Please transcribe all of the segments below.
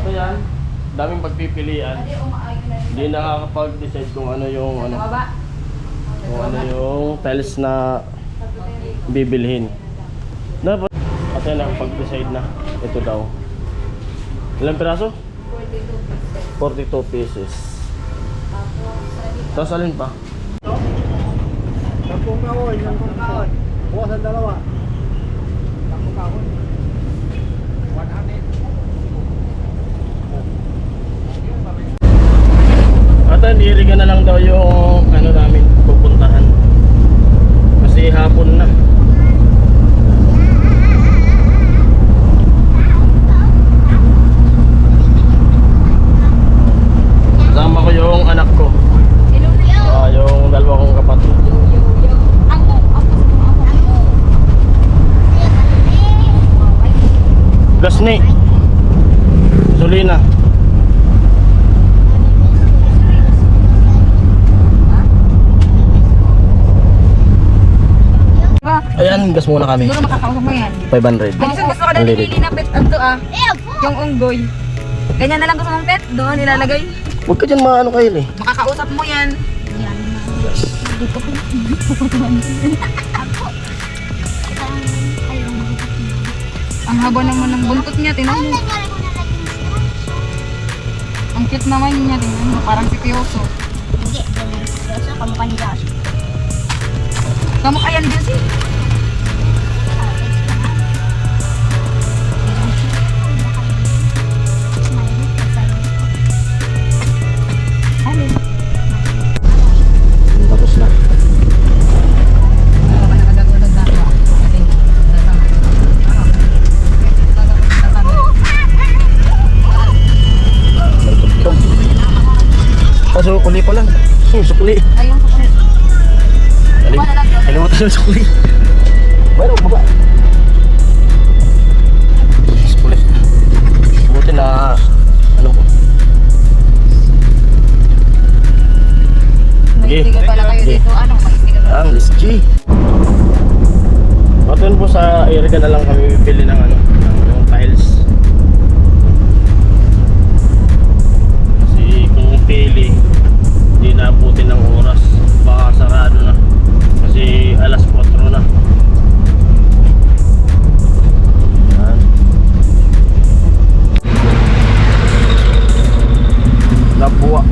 Ito yan, daming pagpipilian. Hindi nakakapag-decide kung ano yung tiles na bibilhin. Dapat at yan nakapag-decide na. Ito daw. Ilang piraso? 42 pieces. Tapos alin pa? 10 kahoy, 10 kahoy. Bukas ang dalawa. 10 kahoy. 100. At nirigan na lang daw yung ano namin pupuntahan. Kasi hapon na. Kasama ko yung anak ko. Yung dalawa kong kapatid. Gasni. Gasolina. Ayan, gas muna kami. Siguro makakausap mo yan. 500. Gusto ko na pinili na pet ano yung unggoy. Ganyan na lang gusto mong pet, doon nilalagay. Huwag ka dyan maano kayo eh. Makakausap mo yan. Yan. Yes. Ang haba naman ng buntot niya, tinan mo. Ang cute naman niya, tinan mo. Parang si Pioso. Hindi, seryoso, kamukha ni Josh. Kamukha yan dyan si. Tapos na. Sukuli pa lang. Sukuli. Ayun, sa kanil. Kalimutan yung sukuli. Mayroon baba. Sukuli. Buti na ano ko. May sticker pala kayo dito. Ano? May sticker pala. Ang Liz G. Patun po sa area na lang kami bibili ng ano, ng tiles. Kasi kung pili, hindi na abutin ng oras. Baka sarado na. Kasi alas 4 na. Yan. Labuwa.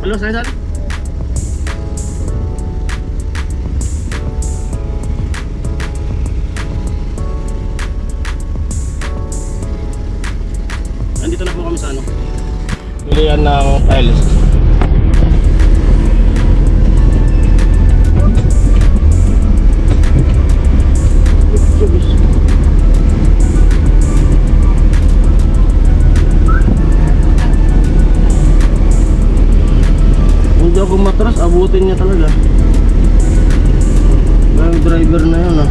Halo, saan? Nandito na po kami sa ano. Pilihan ng tiles. Hindi ako matras, abutin niya talaga. Yung driver na yun ah.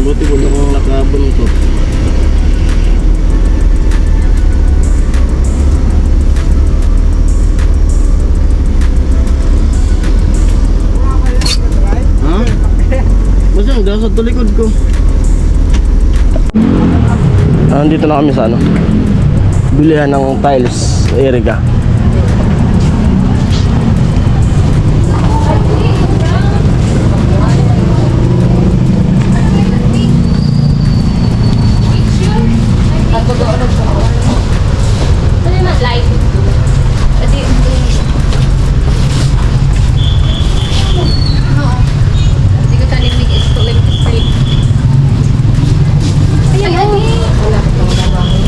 Buti ko lang nakabon to. Ha? Basta dahil sa tulikod ko. Nandito na kami sa ano, bilihan ng tiles sa Erica.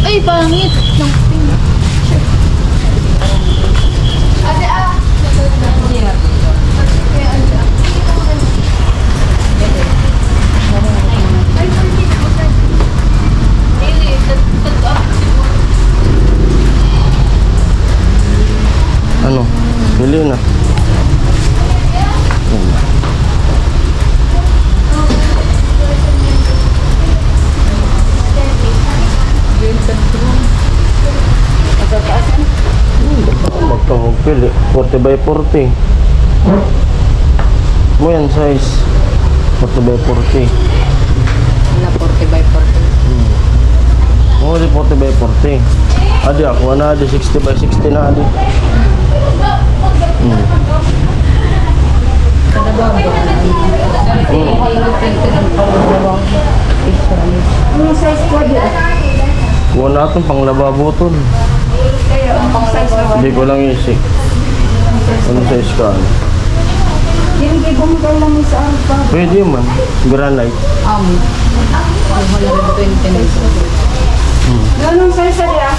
Ay, pangit. Ano? Bili na. Magpili 40 by 40. Mo yan size 40 by 40. Na 40 by 40. Mo di 40 by 40. Adi ako na adi 60 by 60 na adi. Ano size po dito? Kuha natin pang lababo to. Ang size po. Hindi ko lang isik. Ano size ka? Yung gigong kayo lang sa alpa. Pwede man. Granite. 220 na isa. Ganun size sa dia?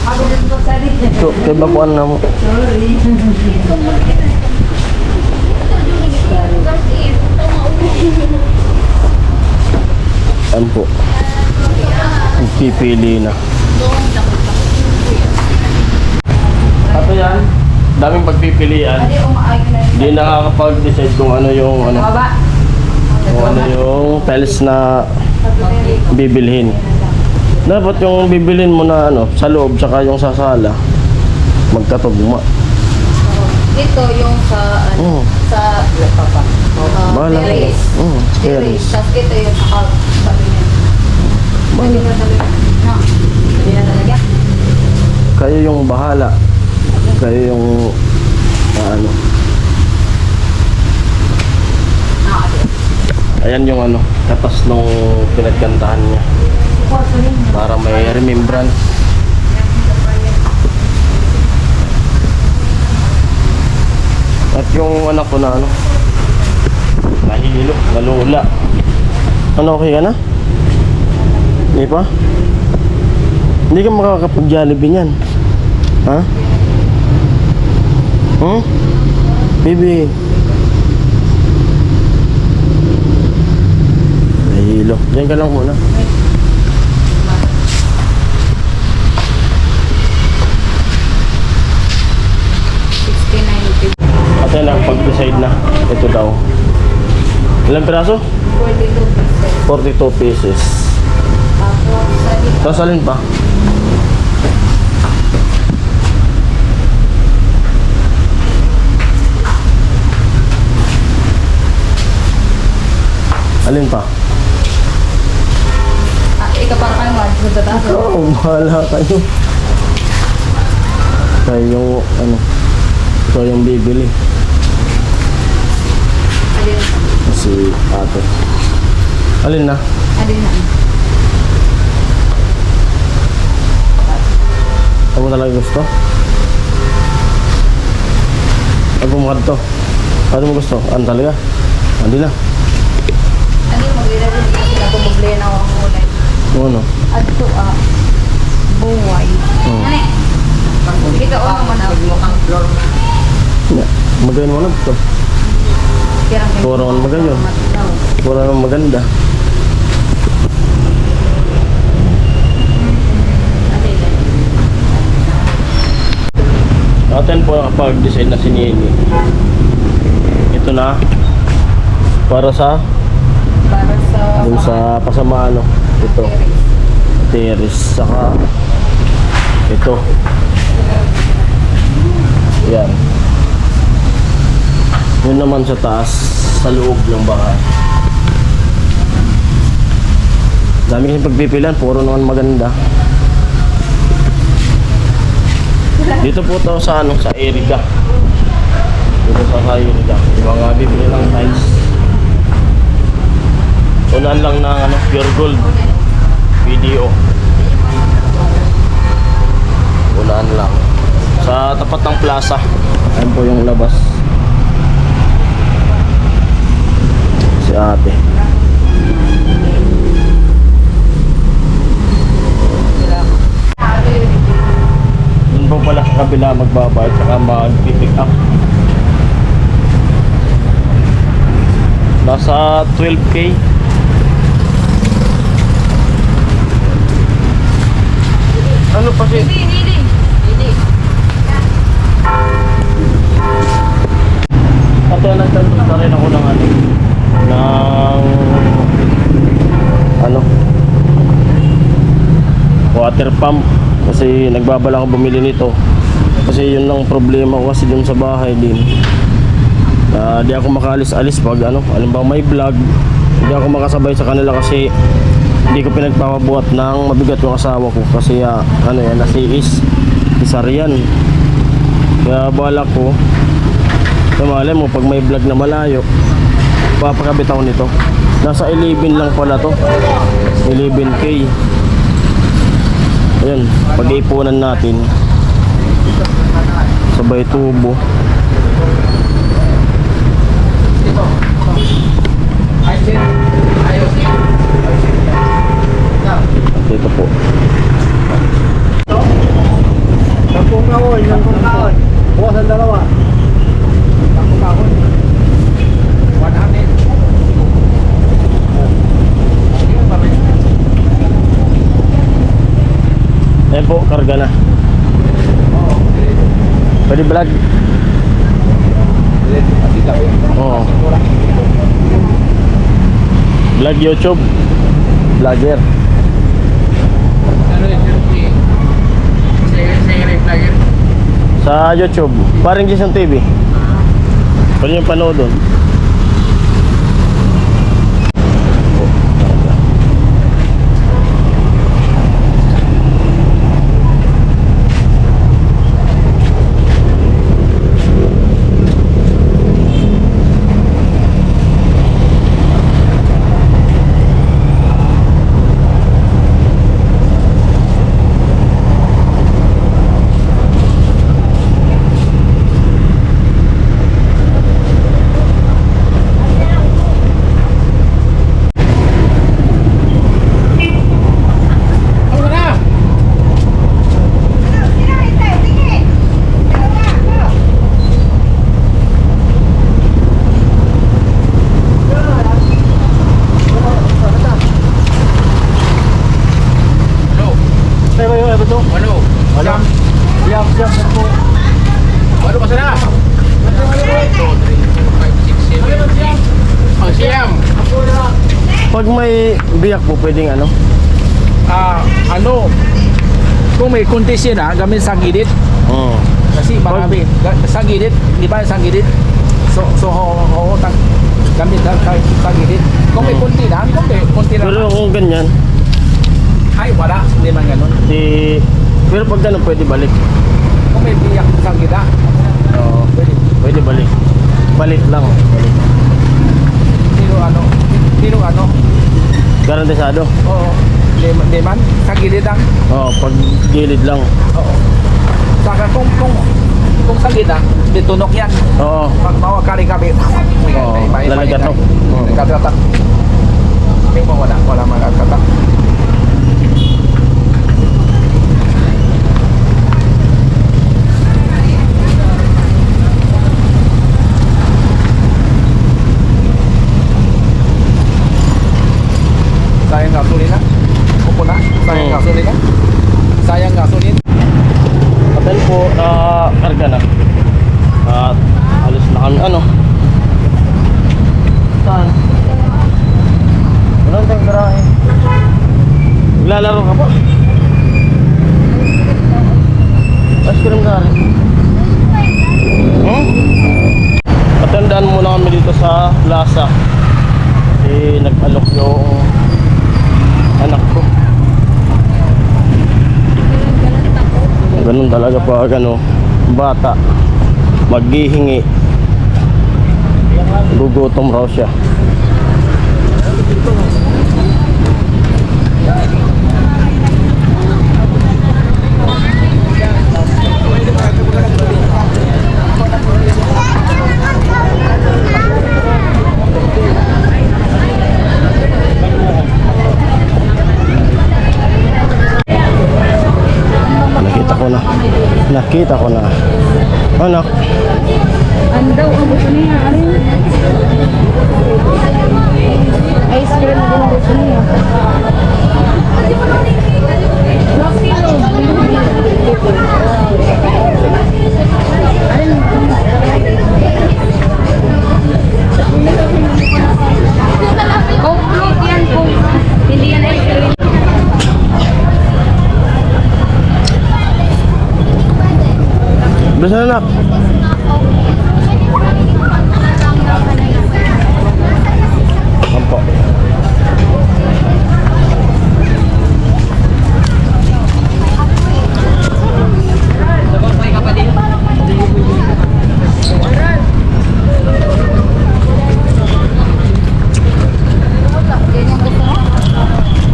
Ako din po sa dia. So, kay bakuan na mo. Sorry. Ano po? Pipili na. Ato yan. Daming pagpipilian. Hindi nakakapag-decide kung ano yung ano. Kung ano yung tiles na bibilhin. Dapat yung bibilhin mo na ano, sa loob tsaka yung sa sala magkatugma. Ito yung sa ano, sa papa. Bahala ka. Terrace. Terrace. Tapos ito yung sa sabi niya. Hindi na talaga. No. Hindi na talaga. Kayo yung bahala. Kayo yung ano. Ayan yung ano, katas nung pinagkantahan niya. Para may remembrance. At yung anak ko na ano, nahihilo, nalula. Ano, okay ka na? Hindi pa? Hindi ka makakapag-Jollibee niyan. Ha? Baby. Nahihilo. Diyan ka lang muna. At yan ang pag-decide na. Ito daw. Ilang piraso? 42 pieces. Tapos alin pa? Alin pa? Ikaw parang kayo magdadato. Oo, bahala kayo. Kayo yung ano, ikaw yung bibili. Alin na? Si ate. Alin na? Alin na? Ano mo talaga gusto? Pag bumukad to, ano mo gusto? Ano talaga? Hindi na. Ano yung mag-ilalagay sila kung magbili na ako ang kulay? Ano? Adto buway. Hmm. Ano eh? Sige ka o naman ako. Mukhang floor. Magayon mo na gusto. Puro ang magayon. Puro ang maganda. Atin po nakapag-decide na si Nini. Ito na. Para sa Para sa... dun sa pasamaan, no? Ito. Terrace. Saka ito. Yan. Yun naman sa taas, sa loob ng bahay. Dami kasi pagpipilian, puro naman maganda. Dito po to sa ano, sa Erica. Dito sa Erica. Yung mga bibili ng tiles. Unahan lang ng ano, pure gold video. Unahan lang. Sa tapat ng plaza. Ayan po yung labas. Si ate. Doon po pala sa kabila magbabayad saka mag-pick up. Nasa 12K. Ano pa si? Hindi. At nagtanong na rin ako ng water pump kasi nagbabala ako bumili nito kasi yun lang problema ko kasi dun sa bahay din di ako makaalis-alis pag alimbawa may vlog, hindi ako makasabay sa kanila kasi hindi ko pinagpapabuhat ng mabigat yung asawa ko kasi nasiis isaryan, kaya balak ko malay mo pag may vlog na malayo papakabit ako nito. Nasa 11 lang pala to, 11K. Ayan, pag-iipunan natin sabay tubo. Dito po. Sampung kaon. Bukas ang dalawa. Sampung kaon. 100. Ayan po, karga na. Pwede vlog? Oo. Vlog YouTube. Vlogger. Sa YouTube. Parang Jason TV. Pwede yung panood doon. Pag may biyak po, pwedeng Kung may kunti siya gamit sa gilid. Oo. Kasi marami. Sa gilid, di ba sa gilid? So gamit sa gilid. Kung may kunti lang, kunti lang. Pero kung ganyan, Ay, wala. Hindi man ganun. pero pag ganun, pwede balik. Kung may biyak sa gilid, Oo. Pwede balik. Balik lang. Balik. Pero Garantisado? Oo. Di man, sa gilid lang. Oo, pag gilid lang. Oo. Saka kung sa gitna, may tunok yan. Oo. Pag bawa kari-kabi, Oo, lalagatok. Oo. Nagkatatak. Hindi mo wala magkatatak. Sayang gasolina. Upo na. Sayang Oo. gasolina. Sayang gasolina. Kapel po, karga na. At alis na kami, ano? Saan? Walang tayong garahe. Maglalaro ka pa? Ice cream ka rin. Patandaan muna kami dito sa plaza. Nag-alok yung anak ko. Ganun talaga pag bata maghihingi, gugutom raw siya. Nakita ko na. Anak. Andaw ang gusto niya. Ice cream din ang gusto niya. Coke float yan, Coke. Hindi yan ice cream. Bisa anak. Ampo.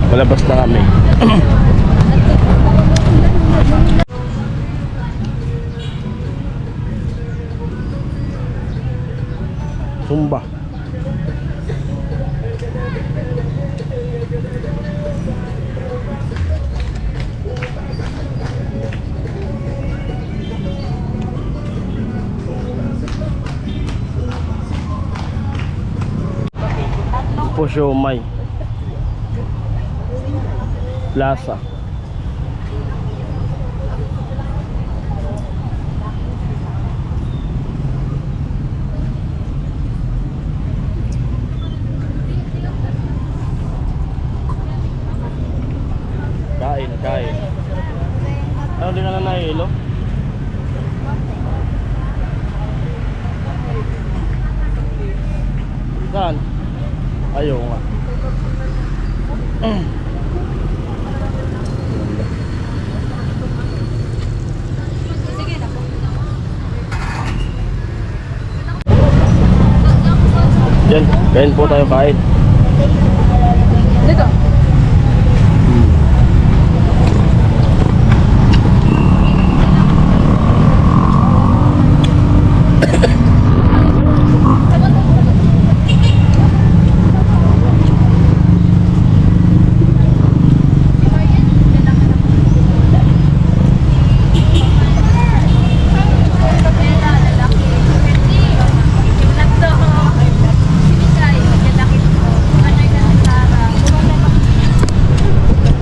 Malabas na kami. Sumba. Po siomay. Plaza. Kain. Ano din na nahilo? Saan? Ayaw nga. Diyan, kain po tayo kain. Dito.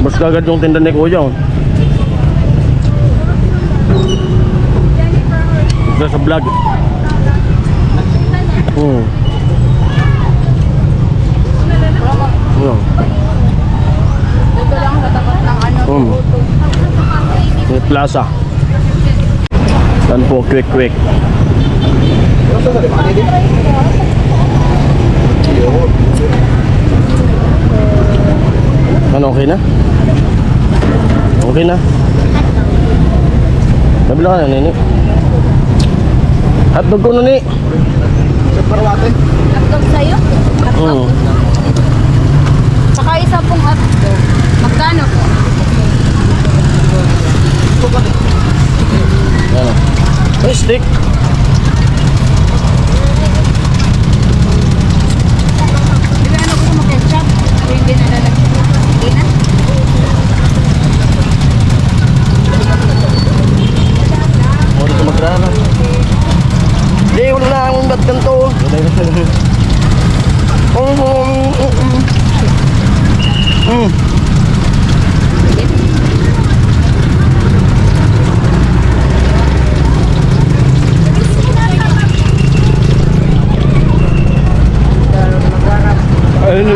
Mas kagad yung tinda ni Kuya. Ito sa vlog. Dito lang sa tapat ng May plaza. Dan po quick. Ano, okay na? Okay na. Nabila ka na, Nini. Hotdog ko na, Nini. Hotdog sa'yo? Hotdog. Saka isa pong hotdog. Magkano po? stick. Di ba ano gusto mo ketchup? O hindi na lalagyan? Hindi na? Mo dito magrara. Di, wala na akong ba't ganito. Ayun.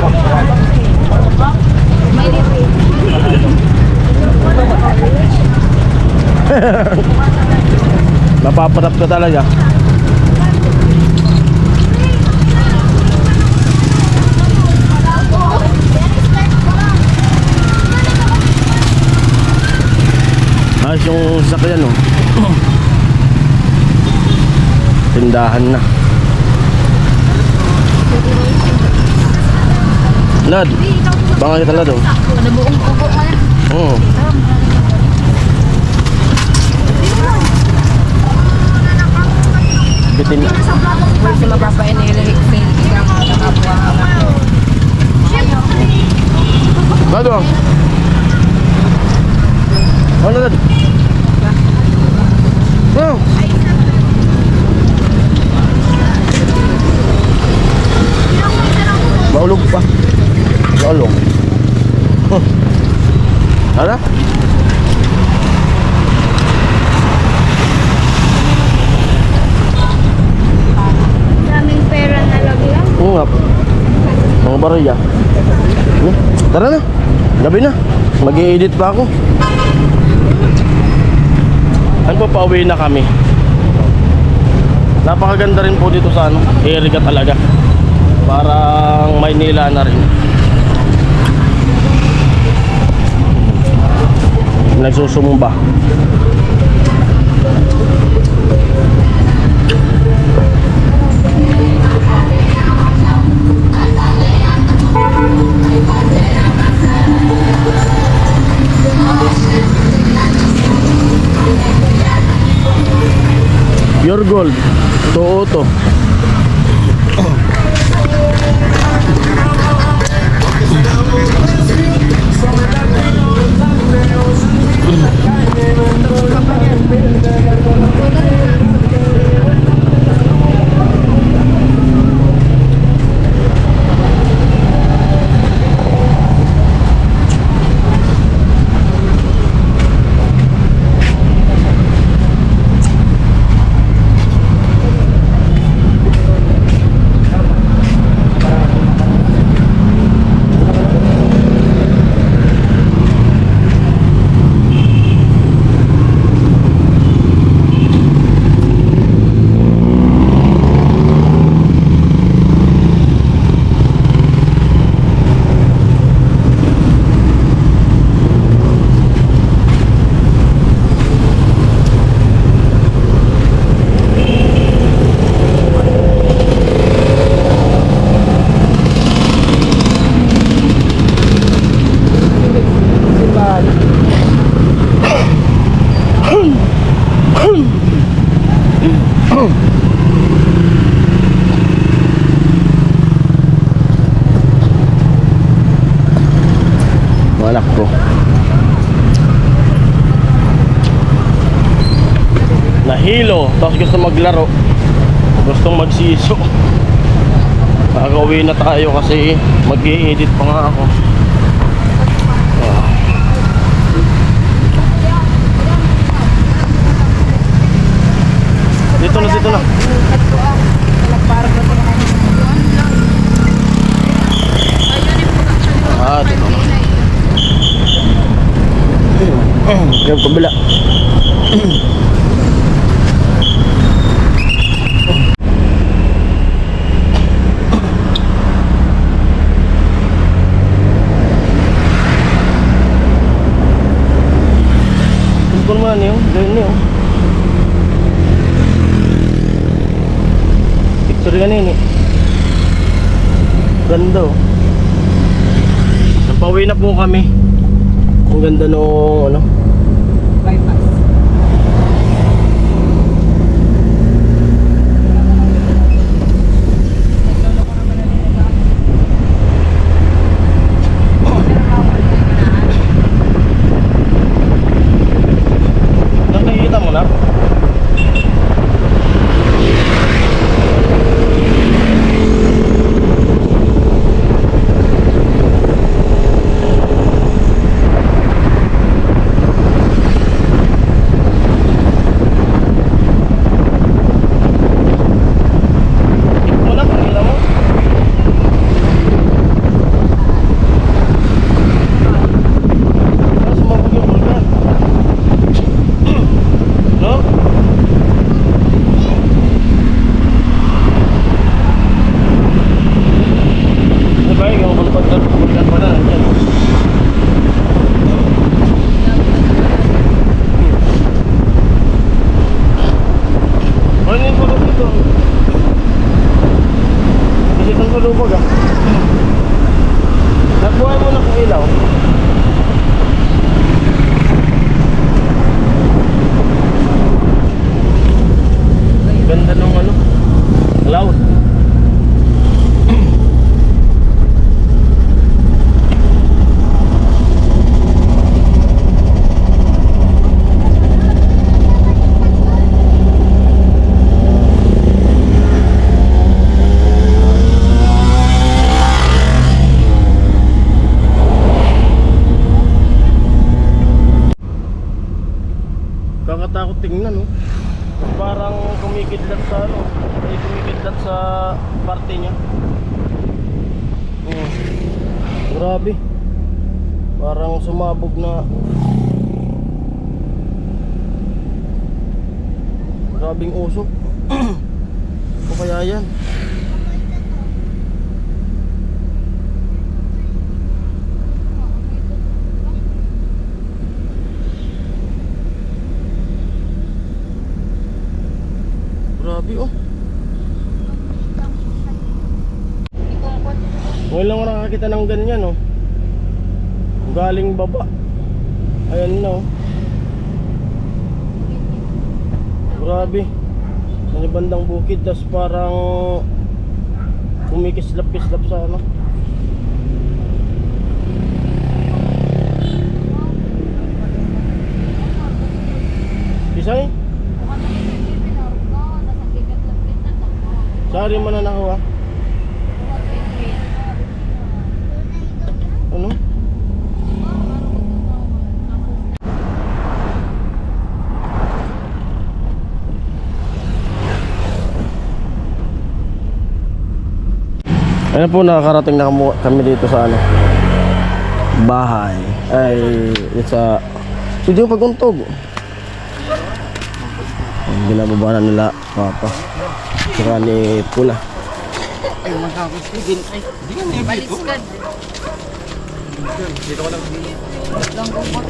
Napaparap ka talaga. Ayos yung sakyan, oh. Tindahan na. Lad, baka kita lad, oh. Nabuong kubo mo na. Oo. Bitin. Kasi mapapainilig sa isang kapwa. Lad, oh. Ano, lad? Oh. Maulog pa. Maulog. Huh. Ano? Daming pera na lagyan. Oo nga. Mga barya. Tara na. Gabi na. Mag-i-edit pa ako. Ano pa, pauwi na kami. Napakaganda rin po dito sa ano, area talaga. Parang Maynila na rin. Nagsusumba. Pure gold. Toto. Anak ko. Nahilo, tapos gusto maglaro. Gustong magsiso. Nakaka-uwi na tayo kasi mag-i-edit pa nga ako. Dito na, dito na. Ah, dito na. Yung kabila. Ito naman yun, ganyan yun. Picture ganyan eh. Ganda oh. Napauwi na po kami. Ang ganda nung ano. Bypass. malubog ah. Nagbuhay mo na kung ilaw. Ganda ng ano, cloud. Kakatakot tingnan, no? Parang kumikidlat sa ano, ay kumikidlat sa parte niya. Oh. Grabe. Parang sumabog na. Grabing usok. O kaya yan? Grabe oh. Ngayon lang ako nakakita ng ganyan oh. Galing baba. Ayan na oh. Grabe. Sa bandang bukid, tas parang kumikislap-kislap sa ano. Isay? Sari man na nakuha. Ano? Ayun po, nakakarating na kami dito sa ano, bahay. Ay, sa studio Paguntog. Binababa na nila Papa. Saka ni Pula. Ay, magkakasigin. Ay, di ka na Baliskad. dito ko lang. Lang kung pa.